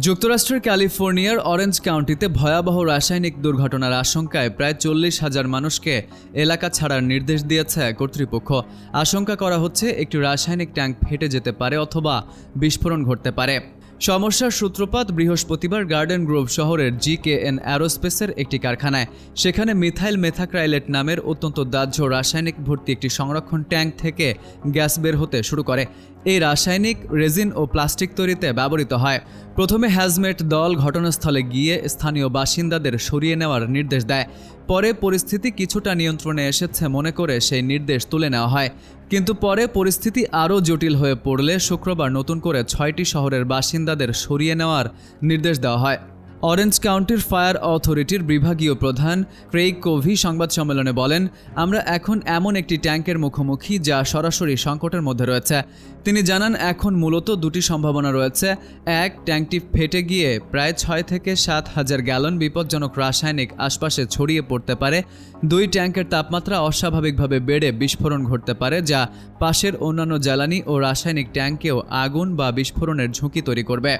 যুক্তরাষ্ট্রের ক্যালিফোর্নিয়ার অরেঞ্জ কাউন্টিতে ভয়াবহ রাসায়নিক দুর্ঘটনার আশঙ্কায় প্রায় 40,000 মানুষকে এলাকা ছাড়ার নির্দেশ দিয়েছে কর্তৃপক্ষ। আশঙ্কা করা হচ্ছে একটি রাসায়নিক ট্যাঙ্ক ফেটে যেতে পারে অথবা বিস্ফোরণ ঘটতে পারে। সমস্যার সূত্রপাত বৃহস্পতিবার গার্ডেন গ্রোভ শহরের GKN অ্যারোস্পেসের একটি কারখানায়। সেখানে মিথাইল মেথাক্রাইলেট নামের অত্যন্ত দাহ্য রাসায়নিক ভর্তি একটি সংরক্ষণ ট্যাঙ্ক থেকে গ্যাস বের হতে শুরু করে। এই রাসায়নিক রেজিন ও প্লাস্টিক তৈরিতে ব্যবহৃত হয়। প্রথমে হ্যাজমেট দল ঘটনাস্থলে গিয়ে স্থানীয় বাসিন্দাদের সরিয়ে নেওয়ার নির্দেশ দেয়। পরে পরিস্থিতি কিছুটা নিয়ন্ত্রণে এসেছে মনে করে সেই নির্দেশ তুলে নেওয়া হয়। কিন্তু পরে পরিস্থিতি আরও জটিল হয়ে পড়লে শুক্রবার নতুন করে 6টি শহরের বাসিন্দাদের সরিয়ে নেওয়ার নির্দেশ দেওয়া হয়। অরেঞ্জ কাউন্টির ফায়ার অথরিটির বিভাগীয় প্রধান ক্রেইগ কোভি সংবাদ সম্মেলনে বলেন, আমরা এখন এমন একটি ট্যাঙ্কের মুখোমুখি যা সরাসরি সংকটের মধ্যে রয়েছে। তিনি জানান, এখন মূলত দুটি সম্ভাবনা রয়েছে। এক, ট্যাঙ্কটি ফেটে গিয়ে প্রায় 6 থেকে 7 হাজার গ্যালন বিপজ্জনক রাসায়নিক আশপাশে ছড়িয়ে পড়তে পারে। 2, ট্যাঙ্কের তাপমাত্রা অস্বাভাবিকভাবে বেড়ে বিস্ফোরণ ঘটতে পারে যা পাশের অন্যান্য জ্বালানি ও রাসায়নিক ট্যাঙ্কেও আগুন বা বিস্ফোরণের ঝুঁকি তৈরি করবে।